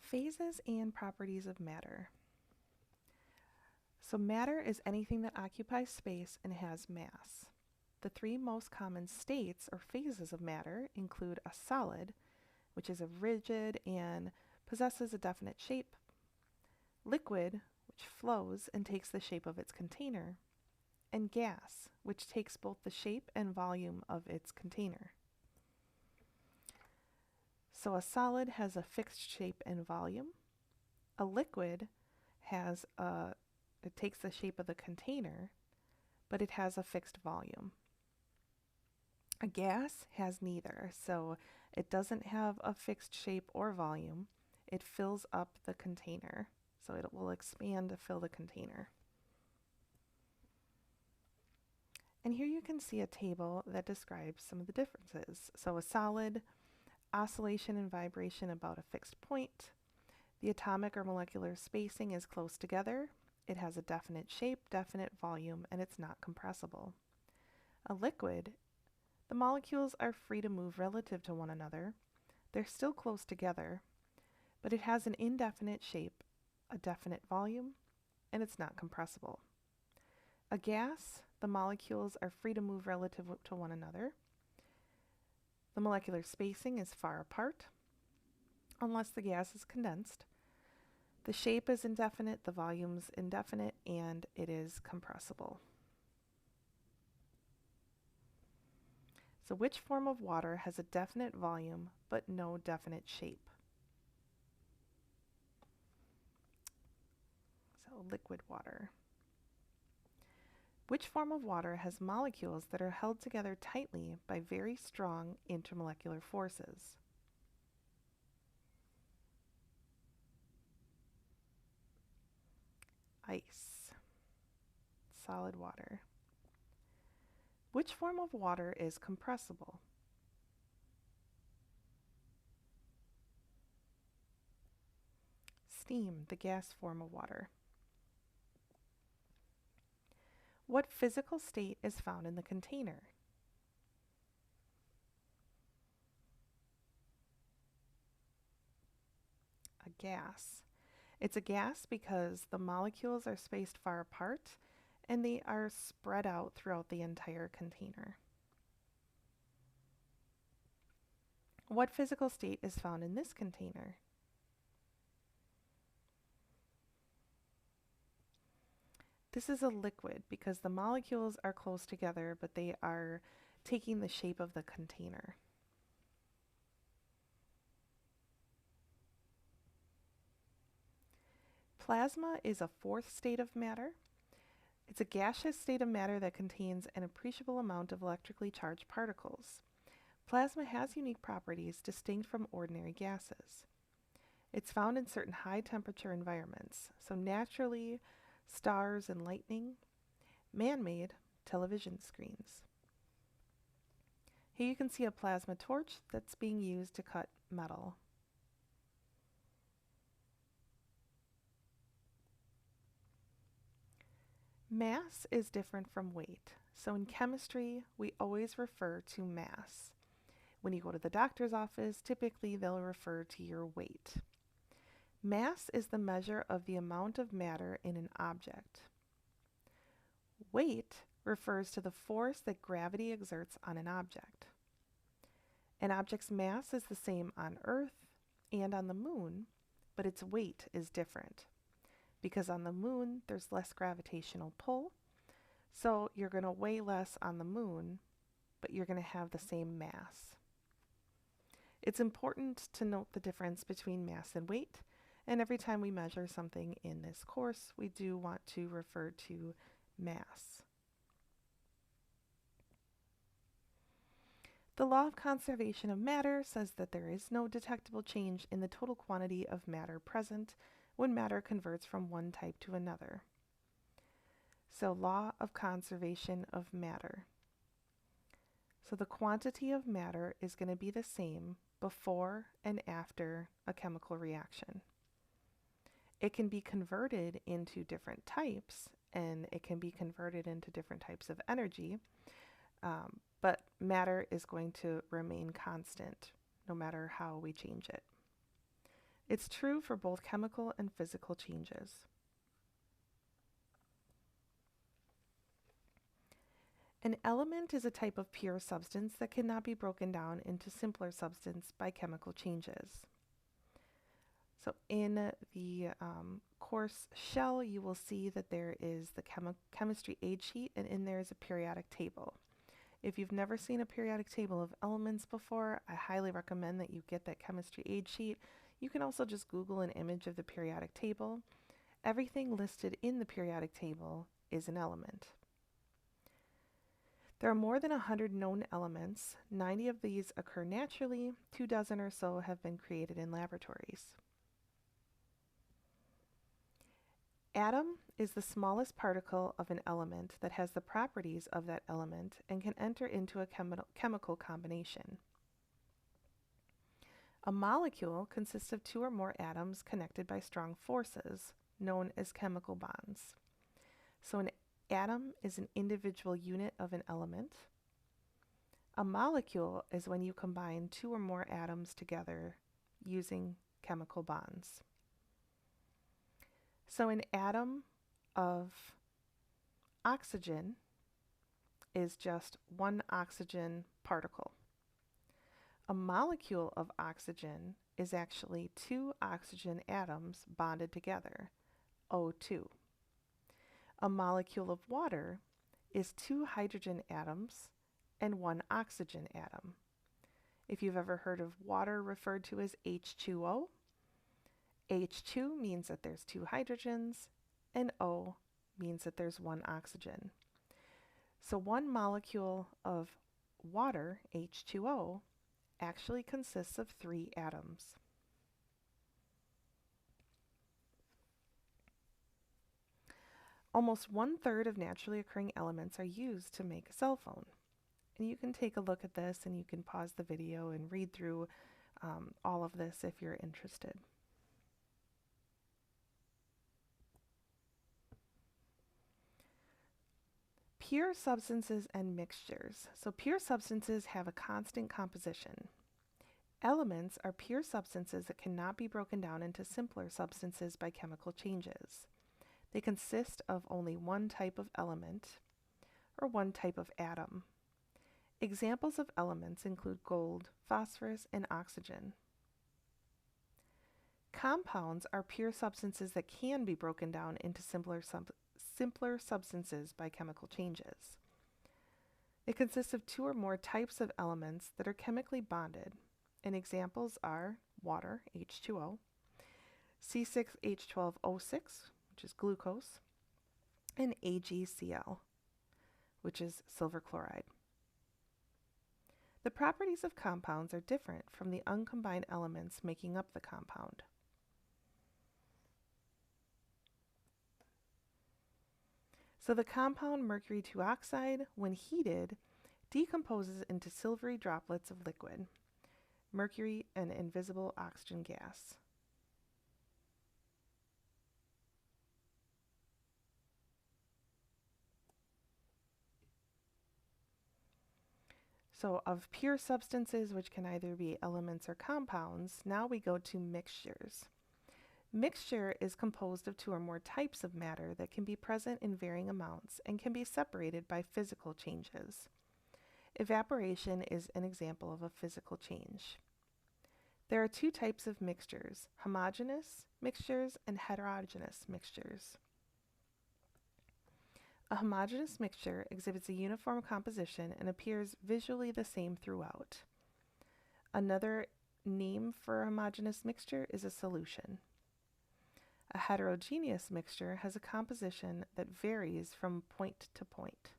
Phases and properties of matter. So matter is anything that occupies space and has mass. The three most common states or phases of matter include a solid, which is a rigid and possesses a definite shape, liquid, which flows and takes the shape of its container, and gas, which takes both the shape and volume of its container. So a solid has a fixed shape and volume. A liquid it takes the shape of the container, but it has a fixed volume. A gas has neither, so it doesn't have a fixed shape or volume. It fills up the container, so it will expand to fill the container. And here you can see a table that describes some of the differences. So a solid, oscillation and vibration about a fixed point. The atomic or molecular spacing is close together. It has a definite shape, definite volume, and it's not compressible. A liquid, the molecules are free to move relative to one another. They're still close together, but it has an indefinite shape, a definite volume, and it's not compressible. A gas, the molecules are free to move relative to one another. The molecular spacing is far apart, unless the gas is condensed. The shape is indefinite, the volume's indefinite, and it is compressible. So which form of water has a definite volume but no definite shape? So liquid water. Which form of water has molecules that are held together tightly by very strong intermolecular forces? Ice. Solid water. Which form of water is compressible? Steam, the gas form of water. What physical state is found in the container? A gas. It's a gas because the molecules are spaced far apart and they are spread out throughout the entire container. What physical state is found in this container? This is a liquid because the molecules are close together, but they are taking the shape of the container. Plasma is a fourth state of matter. It's a gaseous state of matter that contains an appreciable amount of electrically charged particles. Plasma has unique properties distinct from ordinary gases. It's found in certain high temperature environments, so naturally, stars and lightning, man-made television screens. Here you can see a plasma torch that's being used to cut metal. Mass is different from weight. So in chemistry, we always refer to mass. When you go to the doctor's office, typically they'll refer to your weight. Mass is the measure of the amount of matter in an object. Weight refers to the force that gravity exerts on an object. An object's mass is the same on Earth and on the moon, but its weight is different. Because on the moon, there's less gravitational pull, so you're going to weigh less on the moon, but you're going to have the same mass. It's important to note the difference between mass and weight, and every time we measure something in this course, we do want to refer to mass. The law of conservation of matter says that there is no detectable change in the total quantity of matter present when matter converts from one type to another. So, law of conservation of matter. So the quantity of matter is going to be the same before and after a chemical reaction. It can be converted into different types, and it can be converted into different types of energy, but matter is going to remain constant no matter how we change it. It's true for both chemical and physical changes. An element is a type of pure substance that cannot be broken down into simpler substance by chemical changes. So in the course shell, you will see that there is the chemistry aid sheet, and in there is a periodic table. If you've never seen a periodic table of elements before, I highly recommend that you get that chemistry aid sheet. You can also just Google an image of the periodic table. Everything listed in the periodic table is an element. There are more than 100 known elements. 90 of these occur naturally. 24 or so have been created in laboratories. Atom is the smallest particle of an element that has the properties of that element and can enter into a chemical combination. A molecule consists of 2 or more atoms connected by strong forces, known as chemical bonds. So an atom is an individual unit of an element. A molecule is when you combine 2 or more atoms together using chemical bonds. So an atom of oxygen is just 1 oxygen particle. A molecule of oxygen is actually 2 oxygen atoms bonded together, O2. A molecule of water is 2 hydrogen atoms and 1 oxygen atom. If you've ever heard of water referred to as H2O, H2 means that there's 2 hydrogens, and O means that there's 1 oxygen. So 1 molecule of water, H2O, actually consists of 3 atoms. Almost 1/3 of naturally occurring elements are used to make a cell phone. And you can take a look at this, and you can pause the video and read through all of this if you're interested. Pure substances and mixtures. So pure substances have a constant composition. Elements are pure substances that cannot be broken down into simpler substances by chemical changes. They consist of only 1 type of element or 1 type of atom. Examples of elements include gold, phosphorus, and oxygen. Compounds are pure substances that can be broken down into simpler substances by chemical changes. It consists of 2 or more types of elements that are chemically bonded, and examples are water, H2O, C6H12O6, which is glucose, and AgCl, which is silver chloride. The properties of compounds are different from the uncombined elements making up the compound. So the compound mercury 2 oxide, when heated, decomposes into silvery droplets of liquid, mercury, and invisible oxygen gas. So of pure substances, which can either be elements or compounds, now we go to mixtures. Mixture is composed of 2 or more types of matter that can be present in varying amounts and can be separated by physical changes. Evaporation is an example of a physical change. There are 2 types of mixtures: homogeneous mixtures and heterogeneous mixtures. A homogeneous mixture exhibits a uniform composition and appears visually the same throughout. Another name for a homogeneous mixture is a solution. A heterogeneous mixture has a composition that varies from point to point.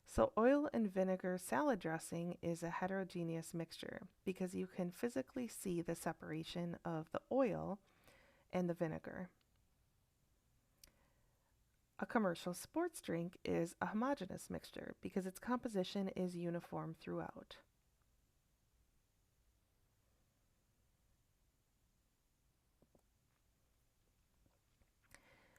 So oil and vinegar salad dressing is a heterogeneous mixture because you can physically see the separation of the oil and the vinegar. A commercial sports drink is a homogeneous mixture because its composition is uniform throughout.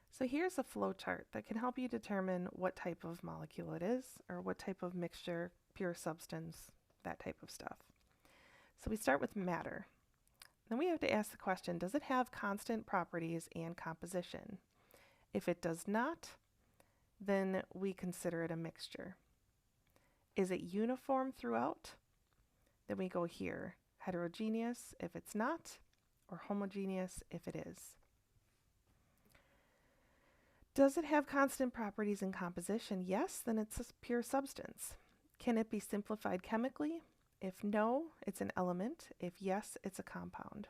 So here's a flow chart that can help you determine what type of molecule it is, or what type of mixture, pure substance, that type of stuff. So we start with matter. Then we have to ask the question, does it have constant properties and composition? If it does not, then we consider it a mixture. Is it uniform throughout? Then we go here, heterogeneous if it's not, or homogeneous if it is. Does it have constant properties and composition? Yes, then it's a pure substance. Can it be simplified chemically? If no, it's an element. If yes, it's a compound.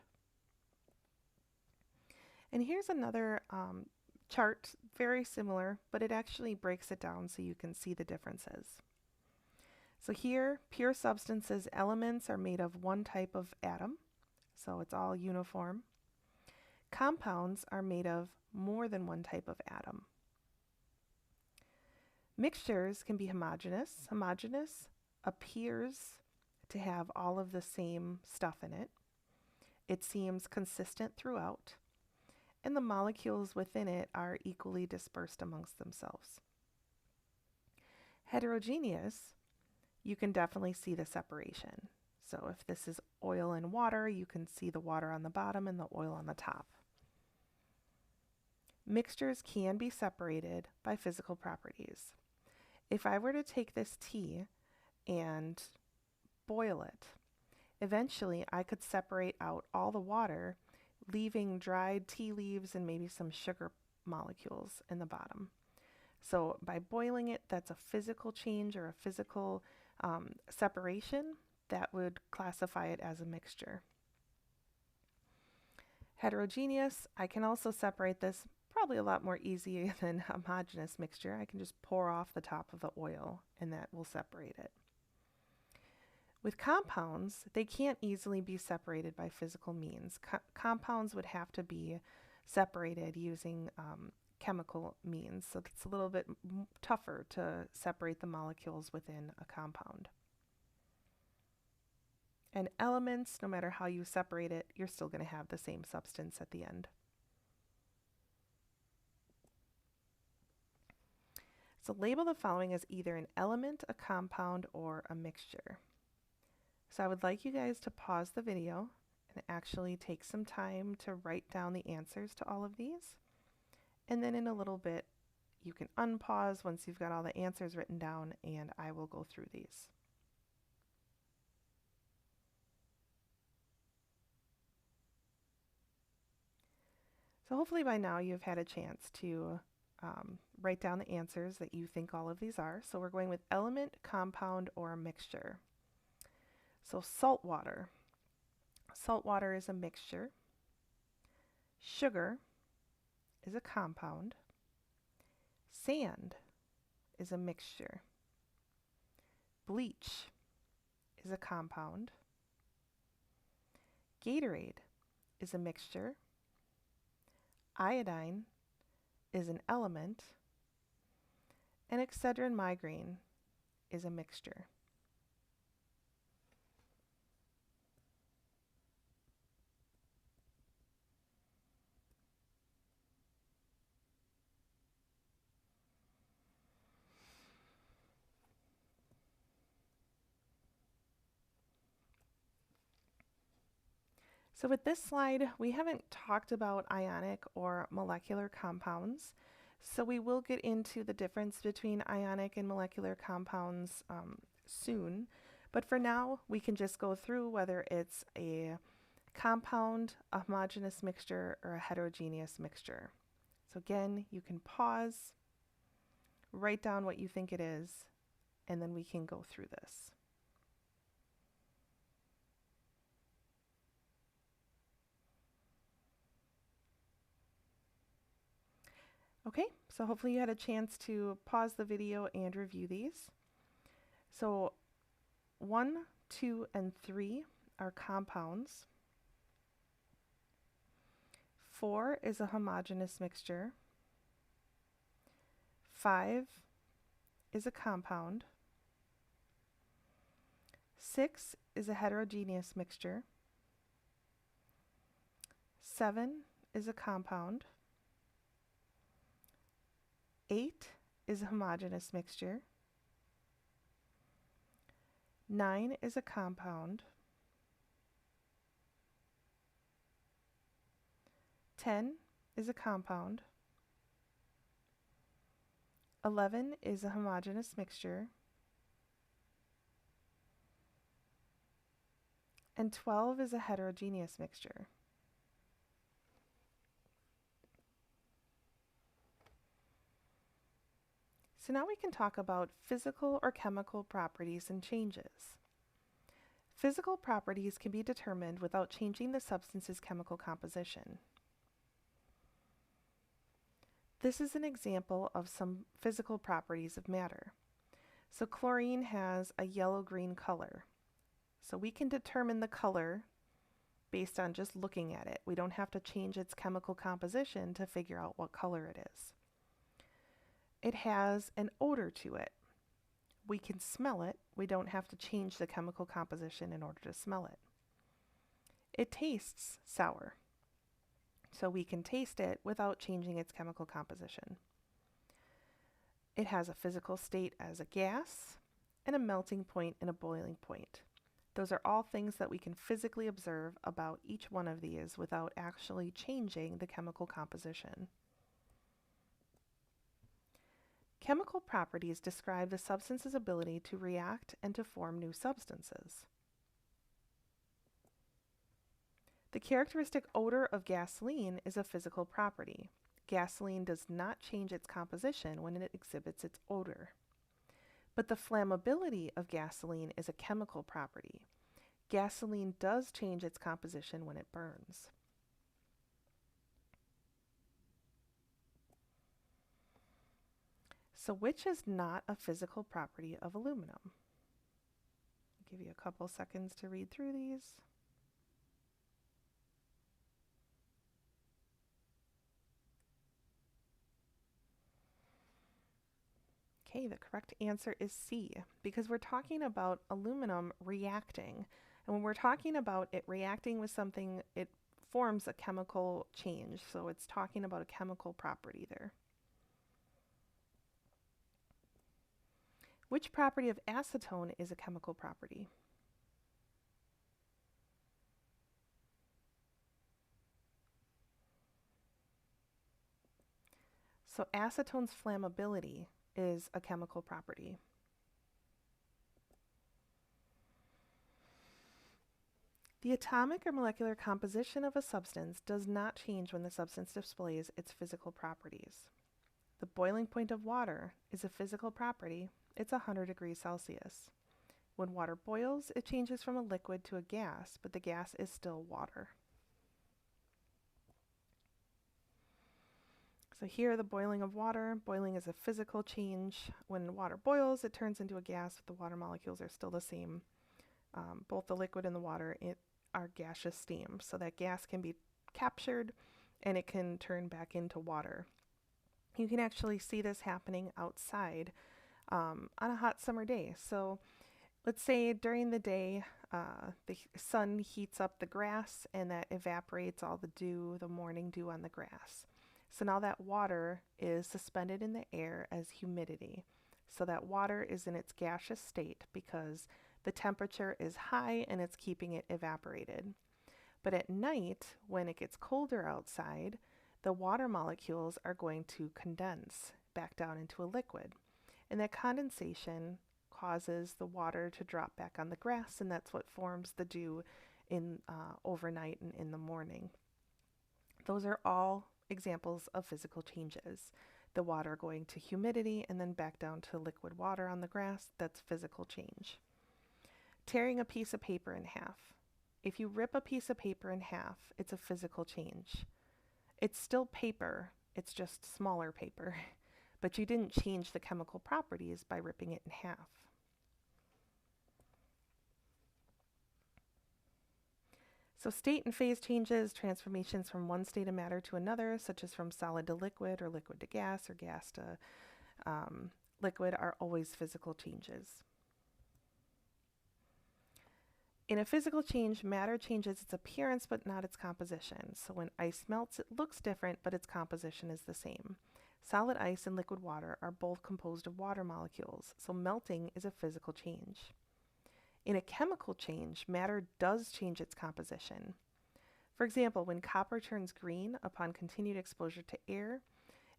And here's another chart, very similar, but it actually breaks it down so you can see the differences. So here, pure substances, elements are made of one type of atom, so it's all uniform. Compounds are made of more than one type of atom. Mixtures can be homogeneous. Homogeneous appears to have all of the same stuff in it. It seems consistent throughout, and the molecules within it are equally dispersed amongst themselves. Heterogeneous, you can definitely see the separation. So if this is oil and water, you can see the water on the bottom and the oil on the top. Mixtures can be separated by physical properties. If I were to take this tea and boil it, eventually I could separate out all the water, leaving dried tea leaves and maybe some sugar molecules in the bottom. So by boiling it, that's a physical change or a physical separation that would classify it as a mixture. Heterogeneous, I can also separate this probably a lot more easy than homogeneous mixture. I can just pour off the top of the oil and that will separate it. With compounds, they can't easily be separated by physical means. Compounds would have to be separated using chemical means, so it's a little bit tougher to separate the molecules within a compound. And elements, no matter how you separate it, you're still going to have the same substance at the end. So label the following as either an element, a compound, or a mixture. So I would like you guys to pause the video and actually take some time to write down the answers to all of these. And then in a little bit, you can unpause once you've got all the answers written down, and I will go through these. So hopefully by now you've had a chance to write down the answers that you think all of these are. So we're going with element, compound, or mixture. So salt water. Salt water is a mixture. Sugar is a compound. Sand is a mixture. Bleach is a compound. Gatorade is a mixture. Iodine is an element. And Excedrin migraine is a mixture. So with this slide, we haven't talked about ionic or molecular compounds. So we will get into the difference between ionic and molecular compounds soon. But for now, we can just go through whether it's a compound, a homogeneous mixture, or a heterogeneous mixture. So again, you can pause, write down what you think it is, and then we can go through this. Okay, so hopefully you had a chance to pause the video and review these. So 1, 2, and 3 are compounds. 4 is a homogeneous mixture. 5 is a compound. 6 is a heterogeneous mixture. 7 is a compound. 8 is a homogeneous mixture. 9 is a compound. 10 is a compound. 11 is a homogeneous mixture. And 12 is a heterogeneous mixture. So now we can talk about physical or chemical properties and changes. Physical properties can be determined without changing the substance's chemical composition. This is an example of some physical properties of matter. So chlorine has a yellow-green color. So we can determine the color based on just looking at it. We don't have to change its chemical composition to figure out what color it is. It has an odor to it. We can smell it. We don't have to change the chemical composition in order to smell it. It tastes sour. So we can taste it without changing its chemical composition. It has a physical state as a gas and a melting point and a boiling point. Those are all things that we can physically observe about each one of these without actually changing the chemical composition. Chemical properties describe the substance's ability to react and to form new substances. The characteristic odor of gasoline is a physical property. Gasoline does not change its composition when it exhibits its odor. But the flammability of gasoline is a chemical property. Gasoline does change its composition when it burns. So which is not a physical property of aluminum? I'll give you a couple seconds to read through these. Okay, the correct answer is C, because we're talking about aluminum reacting. And when we're talking about it reacting with something, it forms a chemical change. So it's talking about a chemical property there. Which property of acetone is a chemical property? So acetone's flammability is a chemical property. The atomic or molecular composition of a substance does not change when the substance displays its physical properties. The boiling point of water is a physical property. It's 100 degrees Celsius. When water boils, it changes from a liquid to a gas, but the gas is still water. So here, the boiling of water. Boiling is a physical change. When water boils, it turns into a gas, but the water molecules are still the same. Both the liquid and the water are gaseous steam. So that gas can be captured and it can turn back into water. You can actually see this happening outside on a hot summer day. So let's say during the day, the sun heats up the grass and that evaporates all the dew, the morning dew on the grass. So now that water is suspended in the air as humidity. So that water is in its gaseous state because the temperature is high and it's keeping it evaporated. But at night, when it gets colder outside, the water molecules are going to condense back down into a liquid. And that condensation causes the water to drop back on the grass, and that's what forms the dew in overnight and in the morning. Those are all examples of physical changes. The water going to humidity and then back down to liquid water on the grass, that's physical change. Tearing a piece of paper in half. If you rip a piece of paper in half, it's a physical change. It's still paper, it's just smaller paper, but you didn't change the chemical properties by ripping it in half. So state and phase changes, transformations from one state of matter to another, such as from solid to liquid or liquid to gas or gas to liquid, are always physical changes. In a physical change, matter changes its appearance but not its composition. So when ice melts, it looks different, but its composition is the same. Solid ice and liquid water are both composed of water molecules, so melting is a physical change. In a chemical change, matter does change its composition. For example, when copper turns green upon continued exposure to air,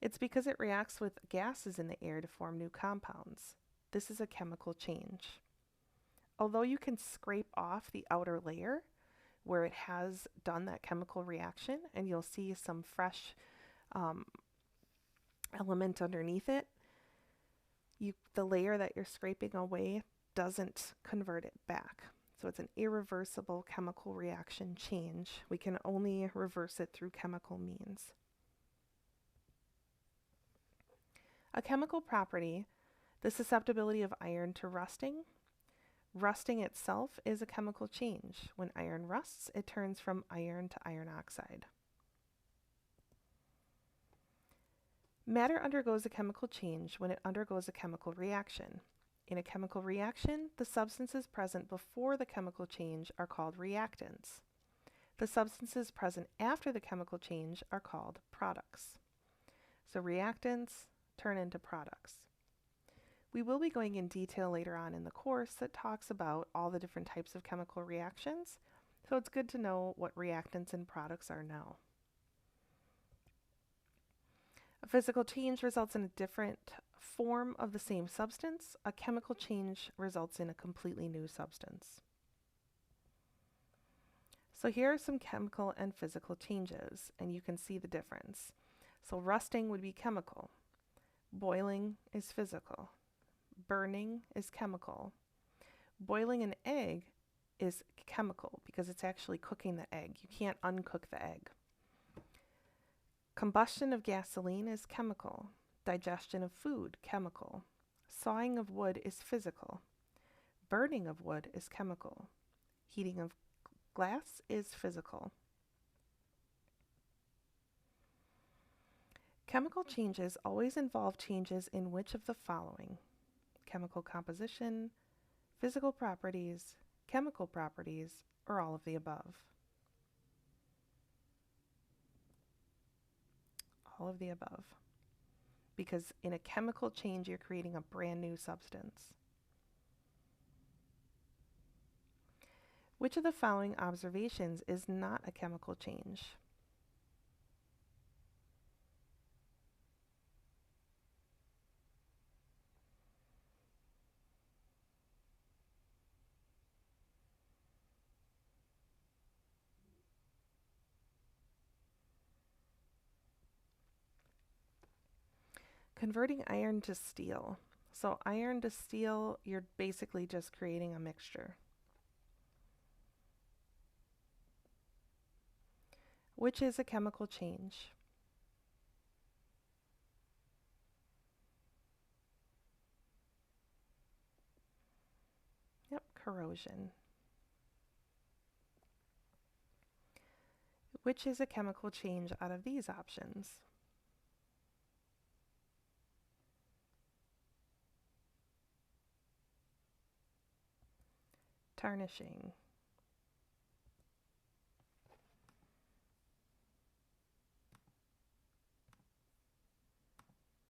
it's because it reacts with gases in the air to form new compounds. This is a chemical change. Although you can scrape off the outer layer where it has done that chemical reaction, and you'll see some fresh element underneath it, the layer that you're scraping away doesn't convert it back. So it's an irreversible chemical reaction change. We can only reverse it through chemical means. A chemical property, the susceptibility of iron to rusting. Rusting itself is a chemical change. When iron rusts, it turns from iron to iron oxide. Matter undergoes a chemical change when it undergoes a chemical reaction. In a chemical reaction, the substances present before the chemical change are called reactants. The substances present after the chemical change are called products. So reactants turn into products. We will be going in detail later on in the course that talks about all the different types of chemical reactions, so it's good to know what reactants and products are now. A physical change results in a different form of the same substance. A chemical change results in a completely new substance. So here are some chemical and physical changes, and you can see the difference. So rusting would be chemical. Boiling is physical. Burning is chemical. Boiling an egg is chemical because it's actually cooking the egg. You can't uncook the egg. Combustion of gasoline is chemical. Digestion of food, chemical. Sawing of wood is physical. Burning of wood is chemical. Heating of glass is physical. Chemical changes always involve changes in which of the following? Chemical composition, physical properties, chemical properties, or all of the above? All of the above. Because in a chemical change, you're creating a brand new substance. Which of the following observations is not a chemical change? Converting iron to steel. So iron to steel, you're basically just creating a mixture. Which is a chemical change? Yep, corrosion. Which is a chemical change out of these options? Tarnishing.